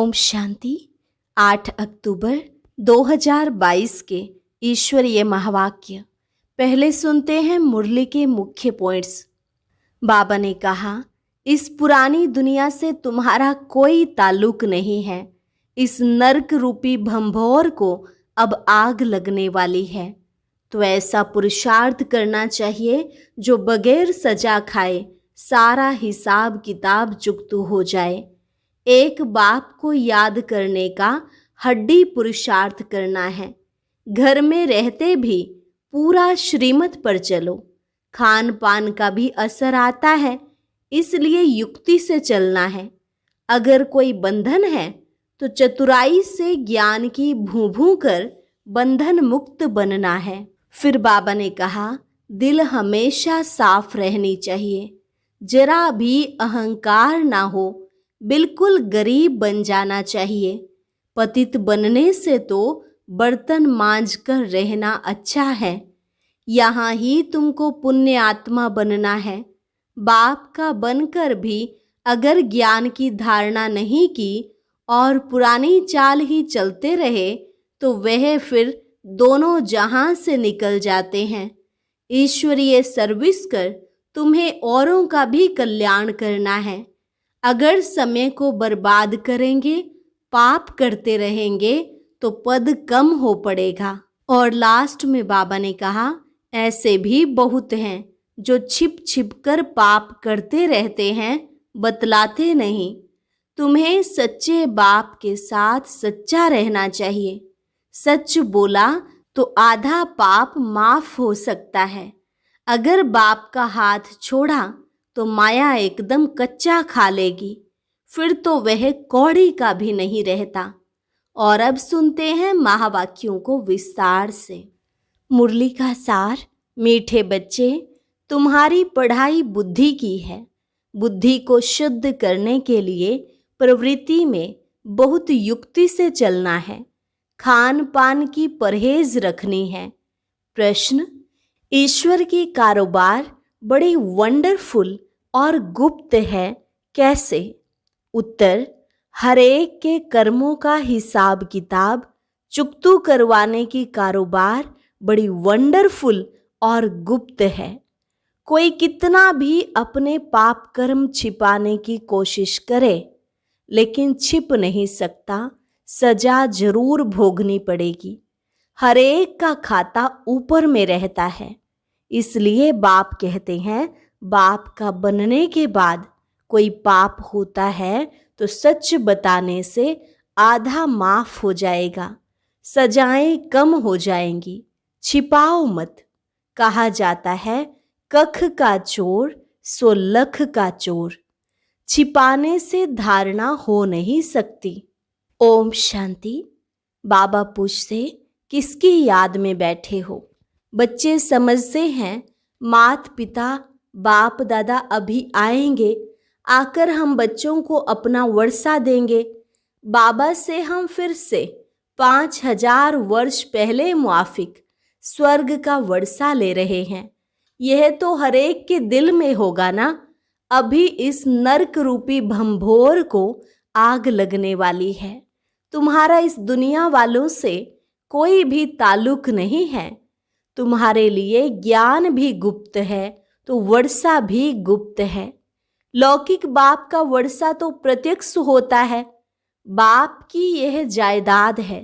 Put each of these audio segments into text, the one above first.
ओम शांति। 8 अक्टूबर 2022 के ईश्वरीय महावाक्य। पहले सुनते हैं मुरली के मुख्य पॉइंट्स। बाबा ने कहा, इस पुरानी दुनिया से तुम्हारा कोई ताल्लुक नहीं है। इस नरक रूपी भंभोर को अब आग लगने वाली है, तो ऐसा पुरुषार्थ करना चाहिए जो बगैर सजा खाए सारा हिसाब किताब चुकतू हो जाए। एक बाप को याद करने का हड्डी पुरुषार्थ करना है। घर में रहते भी पूरा श्रीमत पर चलो। खान पान का भी असर आता है, इसलिए युक्ति से चलना है। अगर कोई बंधन है तो चतुराई से ज्ञान की भूं कर बंधन मुक्त बनना है। फिर बाबा ने कहा, दिल हमेशा साफ रहनी चाहिए, जरा भी अहंकार ना हो, बिल्कुल गरीब बन जाना चाहिए। पतित बनने से तो बर्तन मांज कर रहना अच्छा है। यहाँ ही तुमको पुण्य आत्मा बनना है। बाप का बनकर भी अगर ज्ञान की धारणा नहीं की और पुरानी चाल ही चलते रहे तो वह फिर दोनों जहां से निकल जाते हैं। ईश्वरीय सर्विस कर तुम्हें औरों का भी कल्याण करना है। अगर समय को बर्बाद करेंगे, पाप करते रहेंगे तो पद कम हो पड़ेगा। और लास्ट में बाबा ने कहा, ऐसे भी बहुत हैं जो छिप छिप कर पाप करते रहते हैं, बतलाते नहीं। तुम्हें सच्चे बाप के साथ सच्चा रहना चाहिए। सच बोला तो आधा पाप माफ हो सकता है। अगर बाप का हाथ छोड़ा तो माया एकदम कच्चा खा लेगी, फिर तो वह कौड़ी का भी नहीं रहता। और अब सुनते हैं महावाक्यों को विस्तार से। मुरली का सार। मीठे बच्चे, तुम्हारी पढ़ाई बुद्धि की है। बुद्धि को शुद्ध करने के लिए प्रवृत्ति में बहुत युक्ति से चलना है। खान पान की परहेज रखनी है। प्रश्न, ईश्वर की कारोबार बड़ी वंडरफुल और गुप्त है, कैसे? उत्तर, हर एक के कर्मों का हिसाब किताब चुकतू करवाने की कारोबार बड़ी वंडरफुल और गुप्त है। कोई कितना भी अपने पाप कर्म छिपाने की कोशिश करे, लेकिन छिप नहीं सकता। सजा जरूर भोगनी पड़ेगी। हर एक का खाता ऊपर में रहता है। इसलिए बाप कहते हैं, बाप का बनने के बाद कोई पाप होता है तो सच बताने से आधा माफ हो जाएगा, सजाएं कम हो जाएंगी। छिपाओ मत। कहा जाता है, कख का चोर सो लख का चोर। छिपाने से धारणा हो नहीं सकती। ओम शांति। बाबा पूछते, किसकी याद में बैठे हो? बच्चे समझते हैं, माता पिता बाप दादा अभी आएंगे, आकर हम बच्चों को अपना वर्षा देंगे। बाबा से हम फिर से 5000 वर्ष पहले मुआफिक स्वर्ग का वर्षा ले रहे हैं। यह तो हरेक के दिल में होगा ना। अभी इस नरक रूपी भंभोर को आग लगने वाली है। तुम्हारा इस दुनिया वालों से कोई भी ताल्लुक नहीं है। तुम्हारे लिए ज्ञान भी गुप्त है तो वर्षा भी गुप्त है। लौकिक बाप का वर्षा तो प्रत्यक्ष होता है। बाप की यह जायदाद है।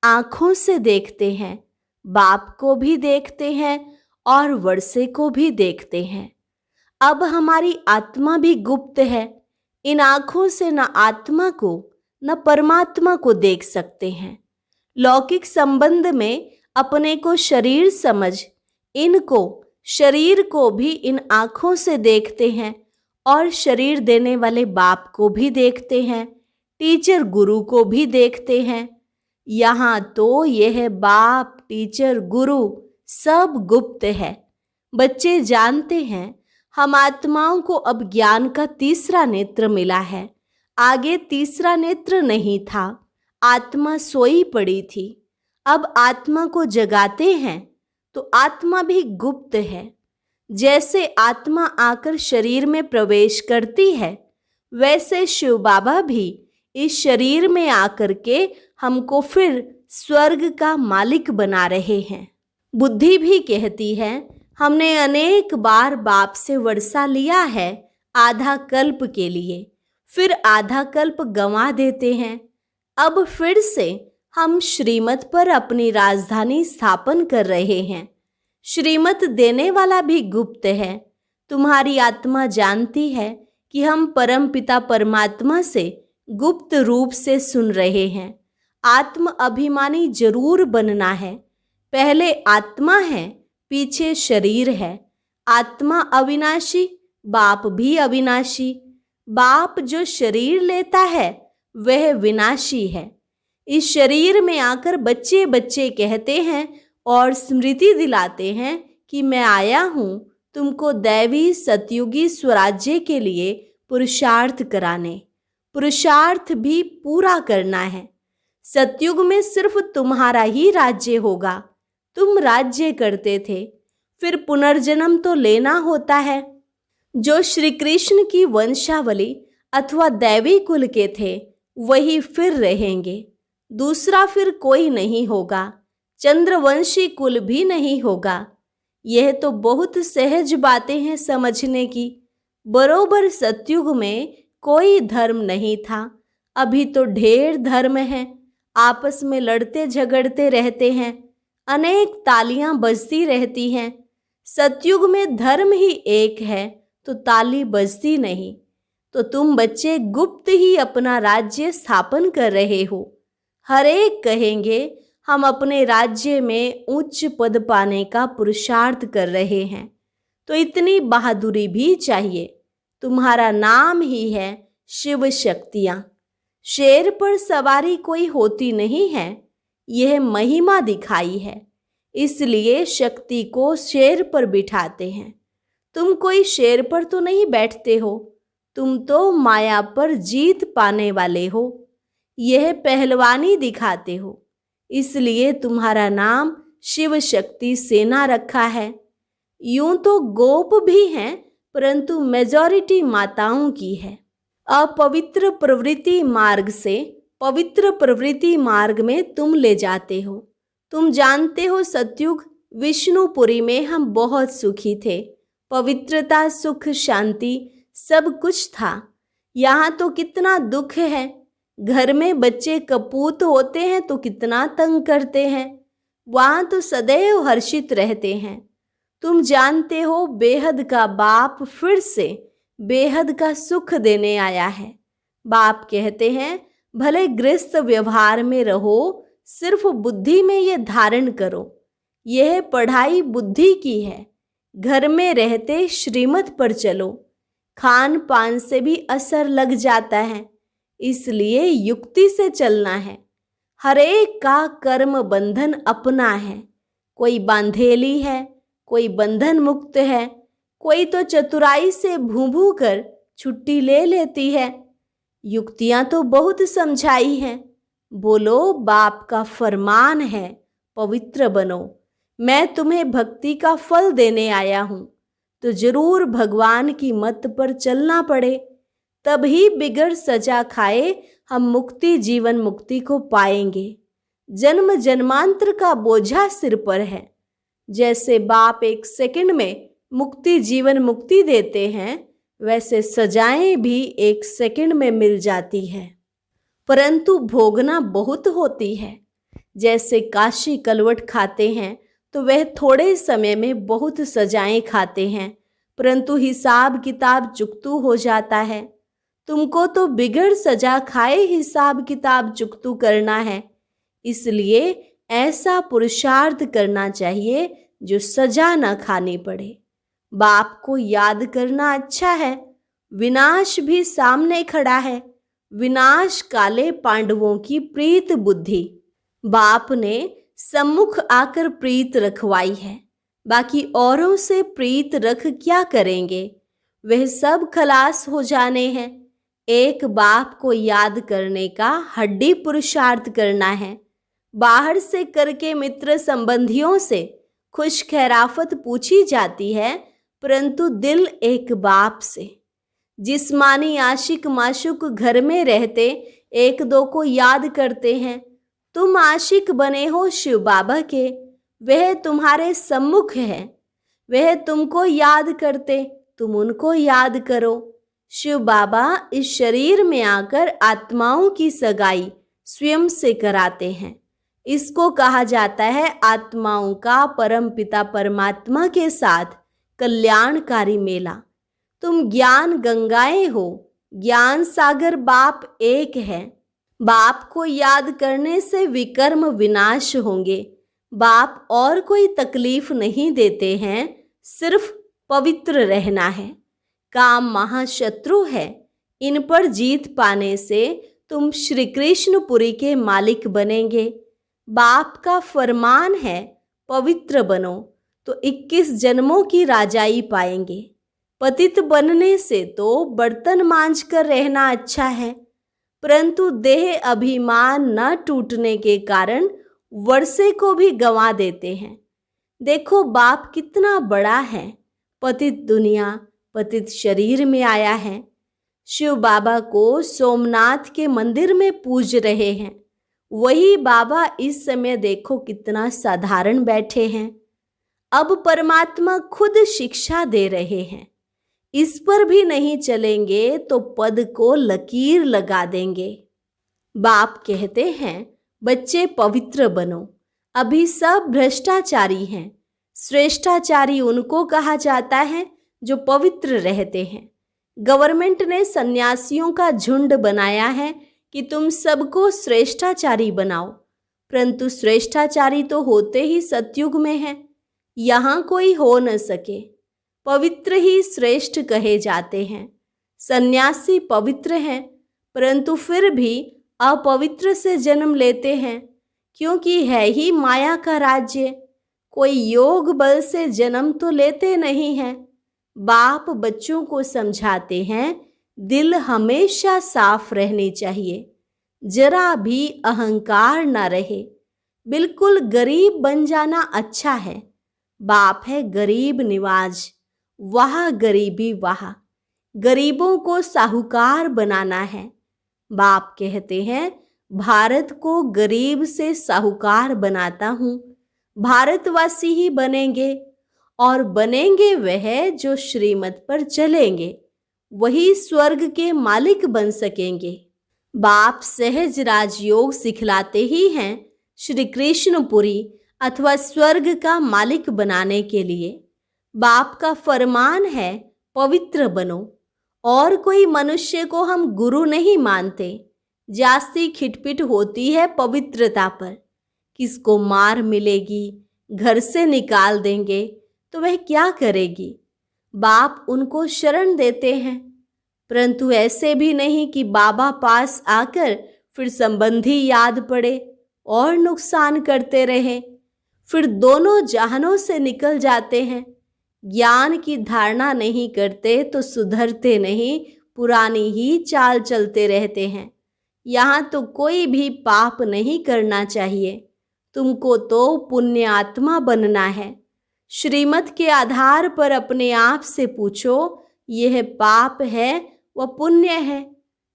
आंखों से देखते हैं, बाप को भी देखते हैं और वर्षे को भी देखते हैं। अब हमारी आत्मा भी गुप्त है। इन आंखों से न आत्मा को न परमात्मा को देख सकते हैं। लौकिक संबंध में अपने को शरीर समझ इनको शरीर को भी इन आंखों से देखते हैं और शरीर देने वाले बाप को भी देखते हैं, टीचर गुरु को भी देखते हैं। यहाँ तो यह बाप टीचर गुरु सब गुप्त है। बच्चे जानते हैं, हम आत्माओं को अब ज्ञान का तीसरा नेत्र मिला है। आगे तीसरा नेत्र नहीं था। आत्मा सोई पड़ी थी। अब आत्मा को जगाते हैं तो आत्मा भी गुप्त है। जैसे आत्मा आकर शरीर में प्रवेश करती है, वैसे शिव बाबा भी इस शरीर में आकर के हमको फिर स्वर्ग का मालिक बना रहे हैं। बुद्धि भी कहती है हमने अनेक बार बाप से वर्षा लिया है आधा कल्प के लिए, फिर आधा कल्प गंवा देते हैं। अब फिर से हम श्रीमत पर अपनी राजधानी स्थापन कर रहे हैं। श्रीमत देने वाला भी गुप्त है। तुम्हारी आत्मा जानती है कि हम परमपिता परमात्मा से गुप्त रूप से सुन रहे हैं। आत्म अभिमानी जरूर बनना है। पहले आत्मा है, पीछे शरीर है। आत्मा अविनाशी, बाप भी अविनाशी। बाप जो शरीर लेता है वह विनाशी है। इस शरीर में आकर बच्चे बच्चे कहते हैं और स्मृति दिलाते हैं कि मैं आया हूँ तुमको दैवी सतयुगी स्वराज्य के लिए पुरुषार्थ कराने। पुरुषार्थ भी पूरा करना है। सतयुग में सिर्फ तुम्हारा ही राज्य होगा। तुम राज्य करते थे, फिर पुनर्जन्म तो लेना होता है। जो श्री कृष्ण की वंशावली अथवा दैवी कुल के थे वही फिर रहेंगे। दूसरा फिर कोई नहीं होगा। चंद्रवंशी कुल भी नहीं होगा। यह तो बहुत सहज बातें हैं समझने की। बरोबर सतयुग में कोई धर्म नहीं था, अभी तो ढेर धर्म हैं। आपस में लड़ते झगड़ते रहते हैं, अनेक तालियां बजती रहती हैं। सतयुग में धर्म ही एक है तो ताली बजती नहीं। तो तुम बच्चे गुप्त ही अपना राज्य स्थापन कर रहे हो। हर एक कहेंगे हम अपने राज्य में उच्च पद पाने का पुरुषार्थ कर रहे हैं। तो इतनी बहादुरी भी चाहिए। तुम्हारा नाम ही है शिव शक्तियाँ। शेर पर सवारी कोई होती नहीं है, यह महिमा दिखाई है, इसलिए शक्ति को शेर पर बिठाते हैं। तुम कोई शेर पर तो नहीं बैठते हो, तुम तो माया पर जीत पाने वाले हो। यह पहलवानी दिखाते हो, इसलिए तुम्हारा नाम शिव शक्ति सेना रखा है। यूं तो गोप भी हैं, परंतु मेजॉरिटी माताओं की है। अपवित्र प्रवृत्ति मार्ग से पवित्र प्रवृत्ति मार्ग में तुम ले जाते हो। तुम जानते हो सतयुग विष्णुपुरी में हम बहुत सुखी थे। पवित्रता, सुख, शांति सब कुछ था। यहाँ तो कितना दुख है। घर में बच्चे कपूत होते हैं तो कितना तंग करते हैं। वहाँ तो सदैव हर्षित रहते हैं। तुम जानते हो बेहद का बाप फिर से बेहद का सुख देने आया है। बाप कहते हैं भले गृहस्थ व्यवहार में रहो, सिर्फ बुद्धि में ये धारण करो। यह पढ़ाई बुद्धि की है। घर में रहते श्रीमत पर चलो। खान पान से भी असर लग जाता है, इसलिए युक्ति से चलना है। हर एक का कर्म बंधन अपना है। कोई बांधेली है, कोई बंधन मुक्त है, कोई तो चतुराई से भूभू कर छुट्टी ले लेती है। युक्तियां तो बहुत समझाई हैं। बोलो बाप का फरमान है, पवित्र बनो। मैं तुम्हें भक्ति का फल देने आया हूँ, तो जरूर भगवान की मत पर चलना पड़े, तभी बिगड़ सजा खाए हम मुक्ति जीवन मुक्ति को पाएंगे। जन्म जन्मांतर का बोझा सिर पर है। जैसे बाप एक सेकंड में मुक्ति जीवन मुक्ति देते हैं, वैसे सजाएं भी एक सेकंड में मिल जाती है, परंतु भोगना बहुत होती है। जैसे काशी कलवट खाते हैं तो वह थोड़े समय में बहुत सजाएं खाते हैं, परंतु हिसाब किताब चुकतू हो जाता है। तुमको तो बिगड़ सजा खाए हिसाब किताब चुकतू करना है, इसलिए ऐसा पुरुषार्थ करना चाहिए जो सजा न खानी पड़े। बाप को याद करना अच्छा है। विनाश भी सामने खड़ा है। विनाश काले पांडवों की प्रीत बुद्धि। बाप ने सम्मुख आकर प्रीत रखवाई है, बाकी औरों से प्रीत रख क्या करेंगे? वह सब खलास हो जाने हैं। एक बाप को याद करने का हड्डी पुरुषार्थ करना है। बाहर से करके मित्र संबंधियों से खुश खैराफत पूछी जाती है, परंतु दिल एक बाप से। जिस्मानी आशिक माशुक घर में रहते एक दो को याद करते हैं। तुम आशिक बने हो शिव बाबा के, वह तुम्हारे सम्मुख है। वह तुमको याद करते, तुम उनको याद करो। शिव बाबा इस शरीर में आकर आत्माओं की सगाई स्वयं से कराते हैं। इसको कहा जाता है आत्माओं का परमपिता परमात्मा के साथ कल्याणकारी मेला। तुम ज्ञान गंगाएं हो, ज्ञान सागर बाप एक है। बाप को याद करने से विकर्म विनाश होंगे। बाप और कोई तकलीफ नहीं देते हैं, सिर्फ पवित्र रहना है। काम महाशत्रु है, इन पर जीत पाने से तुम श्री कृष्णपुरी के मालिक बनेंगे। बाप का फरमान है पवित्र बनो तो 21 जन्मों की राजाई पाएंगे। पतित बनने से तो बर्तन मांज कर रहना अच्छा है, परंतु देह अभिमान न टूटने के कारण वर्षे को भी गंवा देते हैं। देखो बाप कितना बड़ा है, पतित दुनिया पतित शरीर में आया है। शिव बाबा को सोमनाथ के मंदिर में पूज रहे हैं, वही बाबा इस समय देखो कितना साधारण बैठे हैं। अब परमात्मा खुद शिक्षा दे रहे हैं। इस पर भी नहीं चलेंगे तो पद को लकीर लगा देंगे। बाप कहते हैं बच्चे पवित्र बनो। अभी सब भ्रष्टाचारी हैं। श्रेष्ठाचारी उनको कहा जाता है जो पवित्र रहते हैं। गवर्नमेंट ने सन्यासियों का झुंड बनाया है कि तुम सबको श्रेष्ठाचारी बनाओ, परंतु श्रेष्ठाचारी तो होते ही सतयुग में हैं, यहाँ कोई हो न सके। पवित्र ही श्रेष्ठ कहे जाते हैं। सन्यासी पवित्र हैं, परंतु फिर भी अपवित्र से जन्म लेते हैं, क्योंकि है ही माया का राज्य। कोई योग बल से जन्म तो लेते नहीं हैं। बाप बच्चों को समझाते हैं दिल हमेशा साफ रहनी चाहिए, जरा भी अहंकार ना रहे। बिल्कुल गरीब बन जाना अच्छा है। बाप है गरीब निवाज, वाह गरीबी वाह। गरीबों को साहूकार बनाना है। बाप कहते हैं भारत को गरीब से साहूकार बनाता हूँ। भारतवासी ही बनेंगे, और बनेंगे वह जो श्रीमत पर चलेंगे, वही स्वर्ग के मालिक बन सकेंगे। बाप सहज राजयोग सिखलाते ही हैं श्री कृष्णपुरी अथवा स्वर्ग का मालिक बनाने के लिए। बाप का फरमान है पवित्र बनो, और कोई मनुष्य को हम गुरु नहीं मानते। जास्ती खिटपिट होती है पवित्रता पर। किसको मार मिलेगी, घर से निकाल देंगे तो वह क्या करेगी। बाप उनको शरण देते हैं, परंतु ऐसे भी नहीं कि बाबा पास आकर फिर संबंधी याद पड़े और नुकसान करते रहे, फिर दोनों जहानों से निकल जाते हैं। ज्ञान की धारणा नहीं करते तो सुधरते नहीं, पुरानी ही चाल चलते रहते हैं। यहाँ तो कोई भी पाप नहीं करना चाहिए, तुमको तो पुण्य आत्मा बनना है। श्रीमत के आधार पर अपने आप से पूछो यह पाप है व पुण्य है।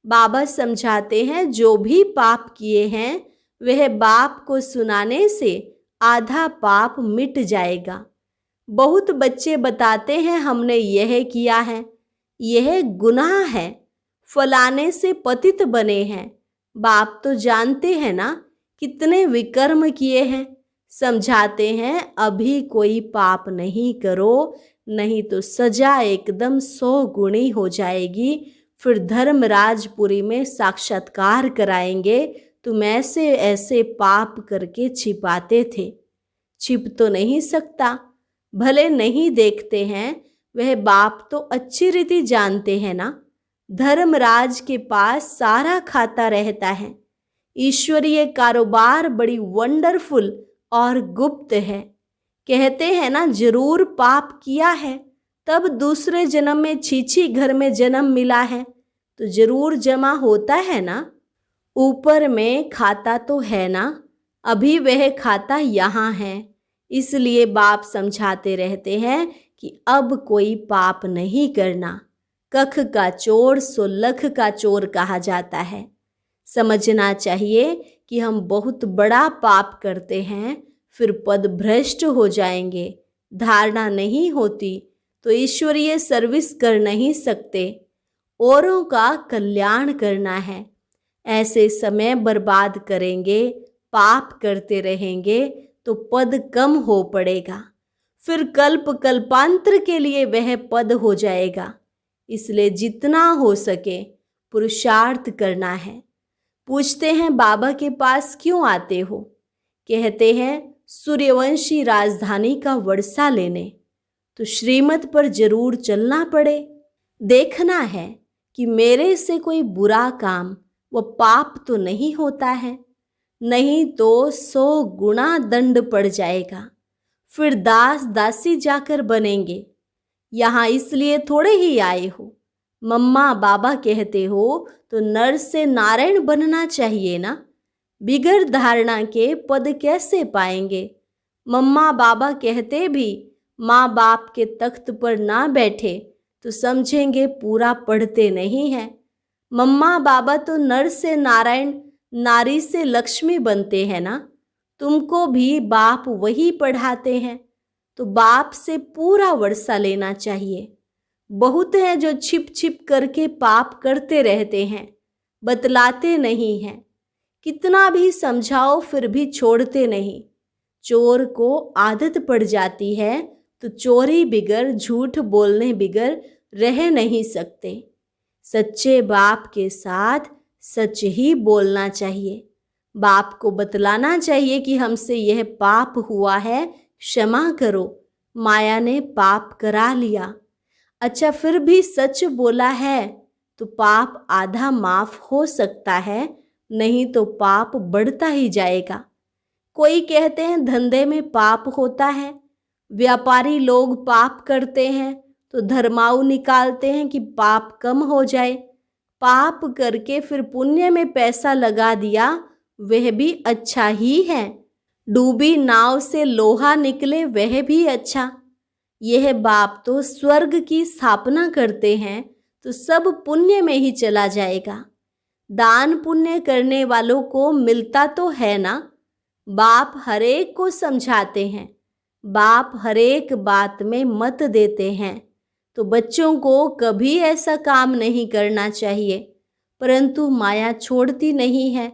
बाबा समझाते हैं जो भी पाप किए हैं वह बाप को सुनाने से आधा पाप मिट जाएगा। बहुत बच्चे बताते हैं हमने यह किया है, यह गुनाह है, फलाने से पतित बने हैं। बाप तो जानते हैं ना कितने विकर्म किए हैं। समझाते हैं अभी कोई पाप नहीं करो, नहीं तो सजा एकदम 100 गुणी हो जाएगी। फिर धर्मराजपुरी में साक्षात्कार कराएंगे। तुम ऐसे ऐसे पाप करके छिपाते थे। छिप तो नहीं सकता, भले नहीं देखते हैं, वह बाप तो अच्छी रीति जानते हैं ना। धर्मराज के पास सारा खाता रहता है। ईश्वरीय कारोबार बड़ी वंडरफुल और गुप्त है। कहते हैं ना जरूर पाप किया है तब दूसरे जन्म में छीछी घर में जन्म मिला है, तो जरूर जमा होता है ना। ऊपर में खाता तो है ना, अभी वह खाता यहाँ है। इसलिए बाप समझाते रहते हैं कि अब कोई पाप नहीं करना। कख का चोर सो लख का चोर कहा जाता है। समझना चाहिए कि हम बहुत बड़ा पाप करते हैं, फिर पद भ्रष्ट हो जाएंगे। धारणा नहीं होती तो ईश्वरीय सर्विस कर नहीं सकते। औरों का कल्याण करना है। ऐसे समय बर्बाद करेंगे, पाप करते रहेंगे तो पद कम हो पड़ेगा, फिर कल्प कल्पांतर के लिए वह पद हो जाएगा। इसलिए जितना हो सके पुरुषार्थ करना है। पूछते हैं बाबा के पास क्यों आते हो? कहते हैं सूर्यवंशी राजधानी का वर्षा लेने। तो श्रीमत पर जरूर चलना पड़े। देखना है कि मेरे से कोई बुरा काम व पाप तो नहीं होता है, नहीं तो 100 गुना दंड पड़ जाएगा। फिर दास दासी जाकर बनेंगे। यहाँ इसलिए थोड़े ही आए हो। मम्मा बाबा कहते हो तो नर से नारायण बनना चाहिए ना। बिगड़ धारणा के पद कैसे पाएंगे? मम्मा बाबा कहते भी माँ बाप के तख्त पर ना बैठे तो समझेंगे पूरा पढ़ते नहीं हैं। मम्मा बाबा तो नर से नारायण, नारी से लक्ष्मी बनते हैं ना। तुमको भी बाप वही पढ़ाते हैं, तो बाप से पूरा वर्षा लेना चाहिए। बहुत हैं जो छिप छिप करके पाप करते रहते हैं, बतलाते नहीं हैं। कितना भी समझाओ फिर भी छोड़ते नहीं। चोर को आदत पड़ जाती है तो चोरी बिगर, झूठ बोलने बिगर रह नहीं सकते। सच्चे बाप के साथ सच ही बोलना चाहिए। बाप को बतलाना चाहिए कि हमसे यह पाप हुआ है, क्षमा करो, माया ने पाप करा लिया। अच्छा, फिर भी सच बोला है तो पाप आधा माफ हो सकता है, नहीं तो पाप बढ़ता ही जाएगा। कोई कहते हैं धंधे में पाप होता है, व्यापारी लोग पाप करते हैं तो धर्माऊ निकालते हैं कि पाप कम हो जाए। पाप करके फिर पुण्य में पैसा लगा दिया, वह भी अच्छा ही है। डूबी नाव से लोहा निकले वह भी अच्छा। यह बाप तो स्वर्ग की स्थापना करते हैं तो सब पुण्य में ही चला जाएगा। दान पुण्य करने वालों को मिलता तो है ना। बाप हरेक को समझाते हैं, बाप हरेक बात में मत देते हैं। तो बच्चों को कभी ऐसा काम नहीं करना चाहिए, परंतु माया छोड़ती नहीं है।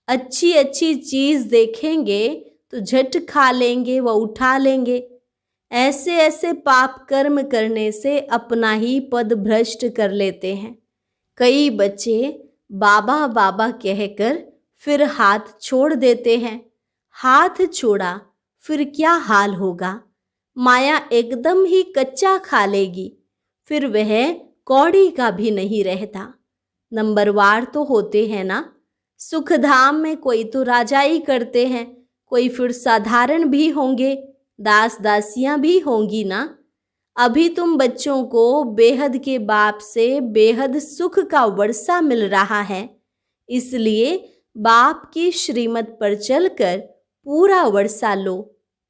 अच्छी अच्छी चीज़ देखेंगे तो झट खा लेंगे व उठा लेंगे। ऐसे ऐसे पाप कर्म करने से अपना ही पद भ्रष्ट कर लेते हैं। कई बच्चे बाबा बाबा कहकर फिर हाथ छोड़ देते हैं। हाथ छोड़ा फिर क्या हाल होगा? माया एकदम ही कच्चा खा लेगी, फिर वह कौड़ी का भी नहीं रहता। नंबरवार तो होते हैं ना। सुखधाम में कोई तो राजाई करते हैं, कोई फिर साधारण भी होंगे, दास दासियां भी होंगी ना। अभी तुम बच्चों को बेहद के बाप से बेहद सुख का वर्षा मिल रहा है, इसलिए बाप की श्रीमत पर चलकर पूरा वर्षा लो।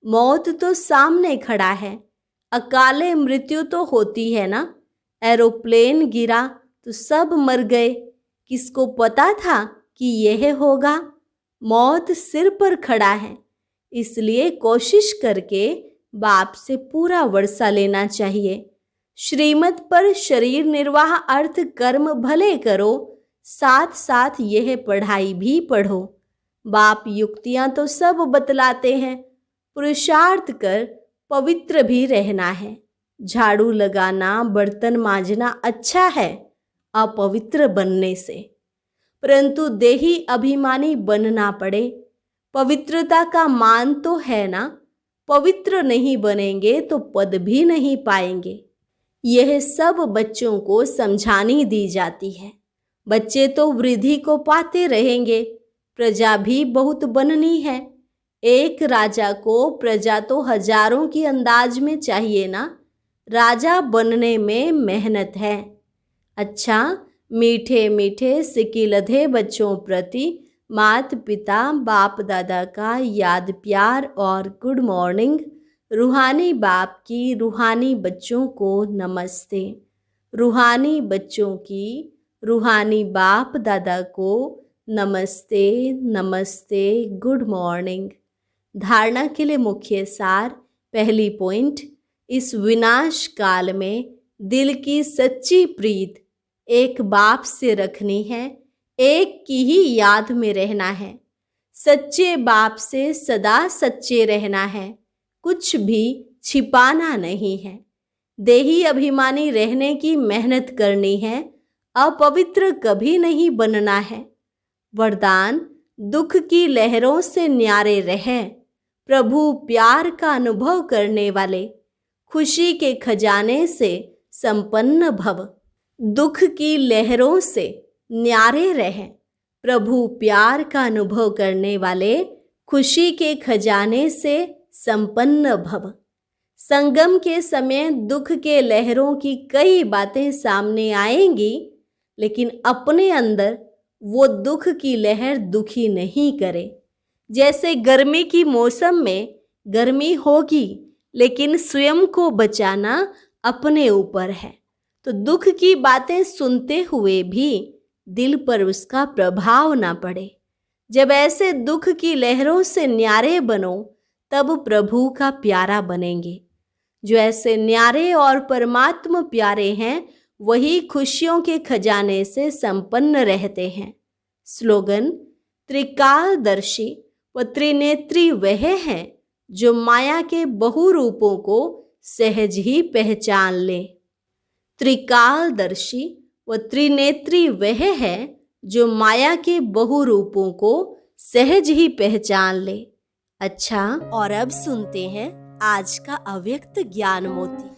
मौत तो सामने खड़ा है, अकाले मृत्यु तो होती है ना। एरोप्लेन गिरा तो सब मर गए, किसको पता था कि यह होगा? मौत सिर पर खड़ा है, इसलिए कोशिश करके बाप से पूरा वर्षा लेना चाहिए। श्रीमत पर शरीर निर्वाह अर्थ कर्म भले करो, साथ साथ यह पढ़ाई भी पढ़ो। बाप युक्तियां तो सब बतलाते हैं, पुरुषार्थ कर पवित्र भी रहना है। झाड़ू लगाना, बर्तन मांजना अच्छा है अपवित्र बनने से, परंतु देही अभिमानी बनना पड़े। पवित्रता का मान तो है ना। पवित्र नहीं बनेंगे तो पद भी नहीं पाएंगे। यह सब बच्चों को समझानी दी जाती है। बच्चे तो वृद्धि को पाते रहेंगे, प्रजा भी बहुत बननी है। एक राजा को प्रजा तो हजारों की अंदाज में चाहिए ना। राजा बनने में मेहनत है। अच्छा, मीठे मीठे सिकिलधे बच्चों प्रति माता पिता बाप दादा का याद प्यार और गुड मॉर्निंग। रूहानी बाप की रूहानी बच्चों को नमस्ते। रूहानी बच्चों की रूहानी बाप दादा को नमस्ते, नमस्ते, गुड मॉर्निंग। धारणा के लिए मुख्य सार। पहली पॉइंट, इस विनाश काल में दिल की सच्ची प्रीत एक बाप से रखनी है, एक की ही याद में रहना है। सच्चे बाप से सदा सच्चे रहना है, कुछ भी छिपाना नहीं है। देही अभिमानी रहने की मेहनत करनी है, अपवित्र कभी नहीं बनना है। वरदान, दुख की लहरों से न्यारे रहें, प्रभु प्यार का अनुभव करने वाले, खुशी के खजाने से संपन्न भव। दुख की लहरों से न्यारे रहें, प्रभु प्यार का अनुभव करने वाले, खुशी के खजाने से संपन्न भव। संगम के समय दुख के लहरों की कई बातें सामने आएंगी, लेकिन अपने अंदर वो दुख की लहर दुखी नहीं करे। जैसे गर्मी की मौसम में गर्मी होगी, लेकिन स्वयं को बचाना अपने ऊपर है। तो दुख की बातें सुनते हुए भी दिल पर उसका प्रभाव ना पड़े। जब ऐसे दुख की लहरों से न्यारे बनो, तब प्रभु का प्यारा बनेंगे। जो ऐसे न्यारे और परमात्मा प्यारे हैं, वही खुशियों के खजाने से संपन्न रहते हैं। स्लोगन, त्रिकालदर्शी व त्रिनेत्री वह है जो माया के बहुरूपों को सहज ही पहचान ले। त्रिकालदर्शी व त्रिनेत्री वह है जो माया के बहुरूपों को सहज ही पहचान ले। अच्छा, और अब सुनते हैं आज का अव्यक्त ज्ञान मोती।